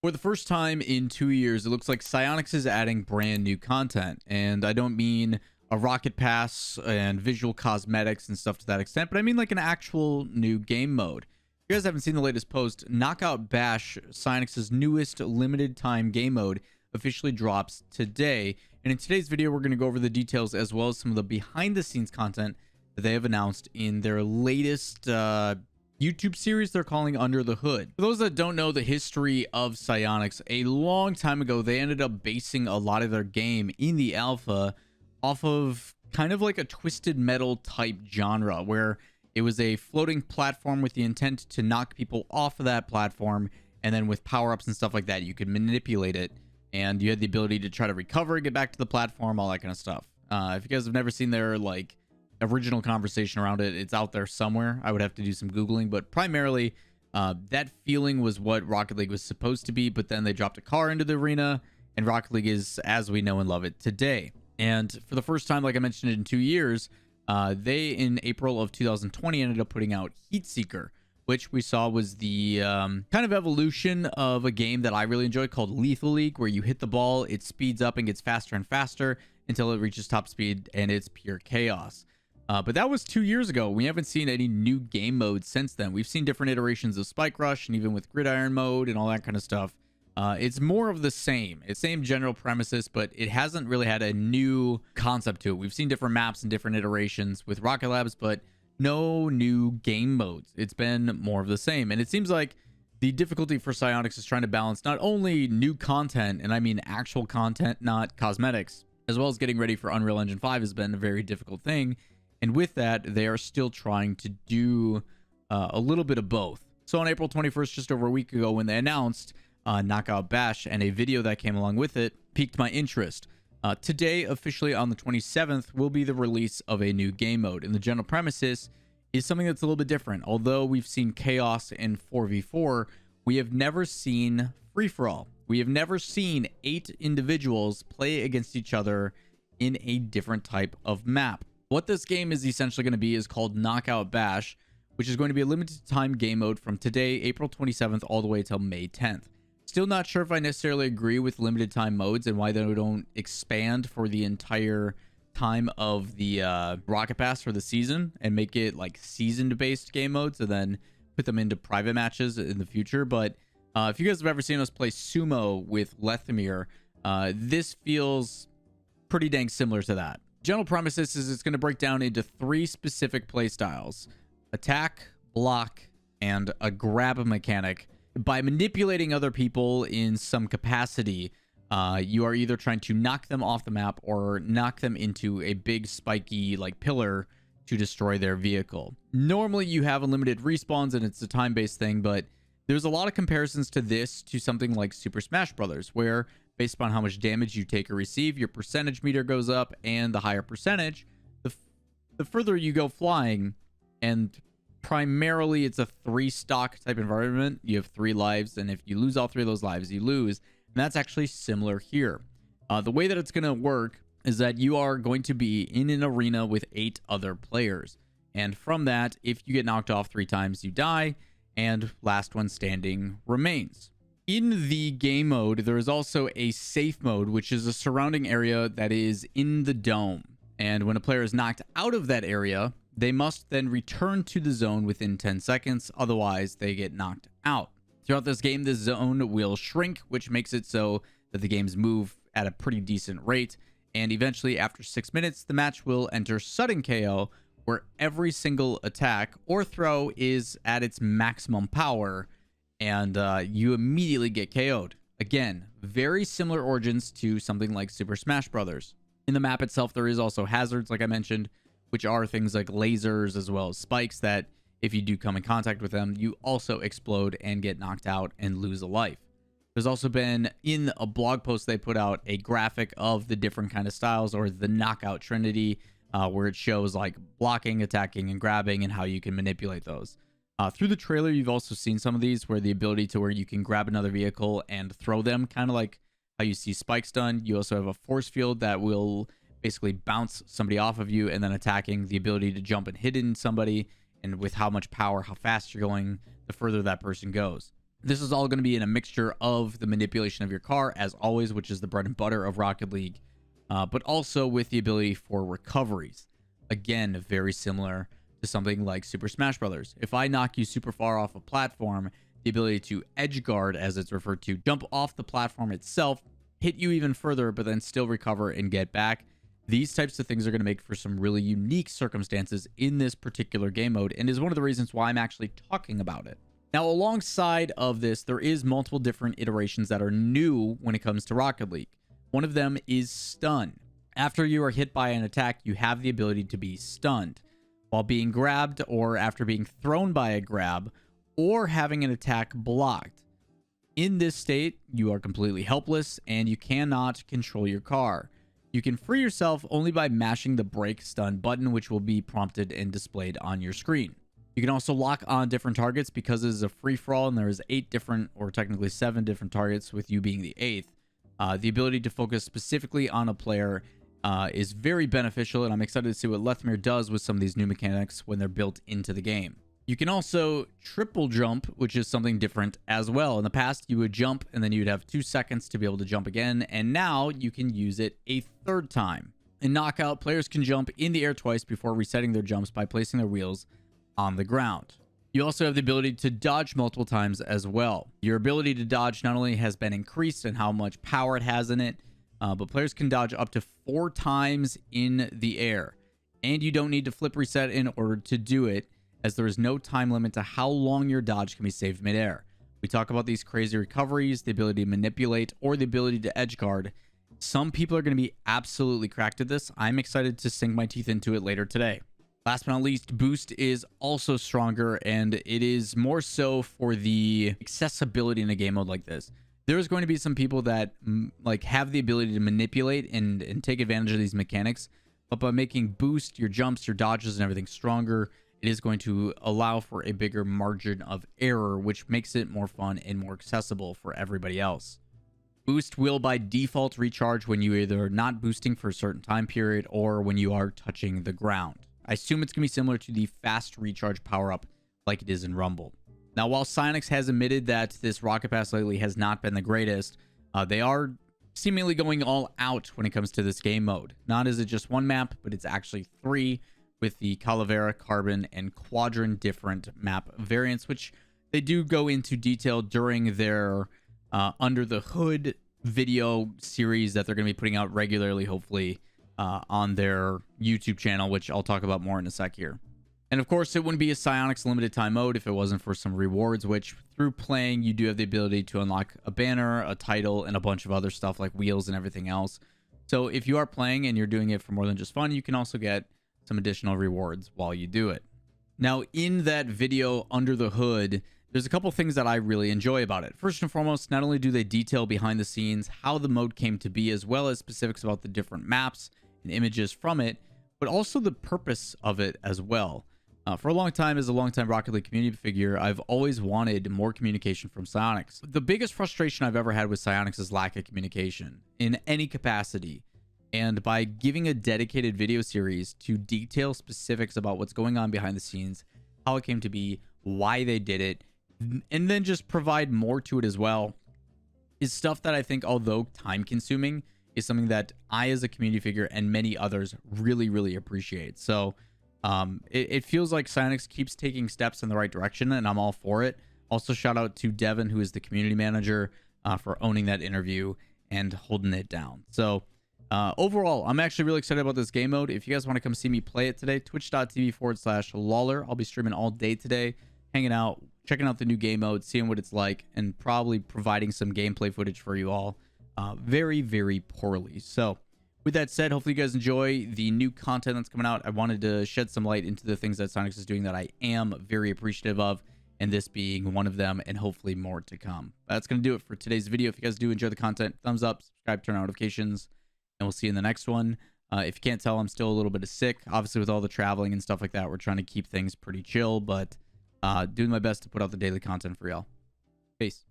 For the first time in 2 years, it looks like Psyonix is adding brand new content. And I don't mean a rocket pass and visual cosmetics and stuff to that extent, but I mean like an actual new game mode. If you guys haven't seen the latest post, Knockout Bash, Psyonix's newest limited time game mode, officially drops today. And in today's video, we're going to go over the details as well as some of the behind the scenes content that they have announced in their latest YouTube series they're calling Under the Hood. For those that don't know the history of Psyonix, a long time ago, they ended up basing a lot of their game in the alpha off of kind of like a twisted metal type genre, where it was a floating platform with the intent to knock people off of that platform, and then with power-ups and stuff like that, you could manipulate it, and you had the ability to try to recover, get back to the platform, all that kind of stuff. If you guys have never seen their like original conversation around it, it's out there somewhere. I would have to do some Googling, but primarily that feeling was what Rocket League was supposed to be, but then they dropped a car into the arena, and Rocket League is as we know and love it today. And for the first time, like I mentioned, in 2 years, they in April of 2020 ended up putting out Heatseeker, which we saw was the kind of evolution of a game that I really enjoy called Lethal League, where you hit the ball, it speeds up and gets faster and faster until it reaches top speed, and it's pure chaos. But that was 2 years ago. We haven't seen any new game modes since then. We've seen different iterations of Spike Rush, and even with Gridiron mode and all that kind of stuff. It's more of the same. It's same general premises, but it hasn't really had a new concept to it. We've seen different maps and different iterations with Rocket Labs, but no new game modes. It's been more of the same. And it seems like the difficulty for Psyonix is trying to balance not only new content, and I mean actual content, not cosmetics, as well as getting ready for Unreal Engine 5 has been a very difficult thing. And with that, they are still trying to do a little bit of both. So on April 21st, just over a week ago, when they announced Knockout Bash and a video that came along with it, piqued my interest. Today, officially on the 27th, will be the release of a new game mode. And the general premises is something that's a little bit different. Although we've seen chaos in 4v4, we have never seen free-for-all. We have never seen 8 individuals play against each other in a different type of map. What this game is essentially going to be is called Knockout Bash, which is going to be a limited time game mode from today, April 27th, all the way till May 10th. Still not sure if I necessarily agree with limited time modes and why they don't expand for the entire time of the Rocket Pass for the season and make it like season-based game modes and then put them into private matches in the future. But if you guys have ever seen us play Sumo with Lethemir, this feels pretty dang similar to that. General premises is it's going to break down into 3 specific play styles: attack, block, and a grab mechanic. By manipulating other people in some capacity, you are either trying to knock them off the map or knock them into a big spiky like pillar to destroy their vehicle. Normally you have unlimited respawns and it's a time-based thing, but there's a lot of comparisons to this to something like Super Smash Brothers, where based upon how much damage you take or receive, your percentage meter goes up, and the higher percentage, the further you go flying. And primarily it's a 3 stock type environment. You have 3 lives, and if you lose all 3 of those lives, you lose. And that's actually similar here. The way that it's going to work is that you are going to be in an arena with 8 other players, and from that, if you get knocked off 3 times, you die, and last one standing remains. In the game mode, there is also a safe mode, which is a surrounding area that is in the dome. And when a player is knocked out of that area, they must then return to the zone within 10 seconds. Otherwise, they get knocked out. Throughout this game, the zone will shrink, which makes it so that the games move at a pretty decent rate. And eventually, after 6 minutes, the match will enter sudden KO, where every single attack or throw is at its maximum power, and you immediately get KO'd. Again, very similar origins to something like Super Smash Brothers. In the map itself, there is also hazards, like I mentioned, which are things like lasers as well as spikes that if you do come in contact with them, you also explode and get knocked out and lose a life. There's also been, in a blog post they put out, a graphic of the different kind of styles, or the knockout Trinity, where it shows like blocking, attacking, and grabbing, and how you can manipulate those. Through the trailer, you've also seen some of these where the ability to where you can grab another vehicle and throw them, kind of like how you see Spike's done. You also have a force field that will basically bounce somebody off of you, and then attacking, the ability to jump and hit in somebody, and with how much power, how fast you're going, the further that person goes. This is all going to be in a mixture of the manipulation of your car, as always, which is the bread and butter of Rocket League, but also with the ability for recoveries. Again, very similar to something like Super Smash Brothers. If I knock you super far off a platform, the ability to edge guard, as it's referred to, jump off the platform itself, hit you even further, but then still recover and get back. These types of things are going to make for some really unique circumstances in this particular game mode, and is one of the reasons why I'm actually talking about it. Now, alongside of this, there is multiple different iterations that are new when it comes to Rocket League. One of them is stun. After you are hit by an attack, you have the ability to be stunned while being grabbed, or after being thrown by a grab, or having an attack blocked. In this state, you are completely helpless and you cannot control your car. You can free yourself only by mashing the break stun button, which will be prompted and displayed on your screen. You can also lock on different targets because it is a free-for-all and there is 8 different, or technically 7 different targets, with you being the 8th. The ability to focus specifically on a player is very beneficial, and I'm excited to see what Lethmere does with some of these new mechanics when they're built into the game. You can also triple jump, which is something different as well. In the past, you would jump and then you'd have 2 seconds to be able to jump again, and now you can use it a 3rd time. In Knockout, players can jump in the air twice before resetting their jumps by placing their wheels on the ground. You also have the ability to dodge multiple times as well. Your ability to dodge not only has been increased in how much power it has in it, but players can dodge up to 4 times in the air. And you don't need to flip reset in order to do it, as there is no time limit to how long your dodge can be saved midair. We talk about these crazy recoveries, the ability to manipulate, or the ability to edge guard. Some people are going to be absolutely cracked at this. I'm excited to sink my teeth into it later today. Last but not least, boost is also stronger, and it is more so for the accessibility in a game mode like this. There's going to be some people that have the ability to manipulate and take advantage of these mechanics, but by making boost, your jumps, your dodges, and everything stronger, it is going to allow for a bigger margin of error, which makes it more fun and more accessible for everybody else. Boost will by default recharge when you either are not boosting for a certain time period or when you are touching the ground. I assume it's going to be similar to the fast recharge power-up like it is in Rumble. Now, while Psyonix has admitted that this Rocket Pass lately has not been the greatest, they are seemingly going all out when it comes to this game mode. Not is it just one map, but it's actually 3, with the Calavera, Carbon, and Quadrant different map variants, which they do go into detail during their Under the Hood video series that they're going to be putting out regularly, hopefully, on their YouTube channel, which I'll talk about more in a sec here. And of course, it wouldn't be a Psyonix limited time mode if it wasn't for some rewards, which through playing, you do have the ability to unlock a banner, a title, and a bunch of other stuff like wheels and everything else. So if you are playing and you're doing it for more than just fun, you can also get some additional rewards while you do it. Now, in that video Under the Hood, there's a couple things that I really enjoy about it. First and foremost, not only do they detail behind the scenes how the mode came to be, as well as specifics about the different maps and images from it, but also the purpose of it as well. For a long time, as a longtime Rocket League community figure, I've always wanted more communication from Psyonix. The biggest frustration I've ever had with Psyonix is lack of communication in any capacity. And by giving a dedicated video series to detail specifics about what's going on behind the scenes, how it came to be, why they did it, and then just provide more to it as well, is stuff that I think, although time consuming, is something that I as a community figure and many others really, really appreciate. So it feels like Psyonix keeps taking steps in the right direction, and I'm all for it. Also, shout out to Devin, who is the community manager, for owning that interview and holding it down. So overall, I'm actually really excited about this game mode. If you guys want to come see me play it today, twitch.tv/Lawler. I'll be streaming all day today, hanging out, checking out the new game mode, seeing what it's like, and probably providing some gameplay footage for you all very, very poorly. So with that said, hopefully you guys enjoy the new content that's coming out. I wanted to shed some light into the things that Psyonix is doing that I am very appreciative of, and this being one of them, and hopefully more to come. That's going to do it for today's video. If you guys do enjoy the content, thumbs up, subscribe, turn on notifications, and we'll see you in the next one. If you can't tell, I'm still a little bit sick. Obviously, with all the traveling and stuff like that, we're trying to keep things pretty chill, but doing my best to put out the daily content for y'all. Peace.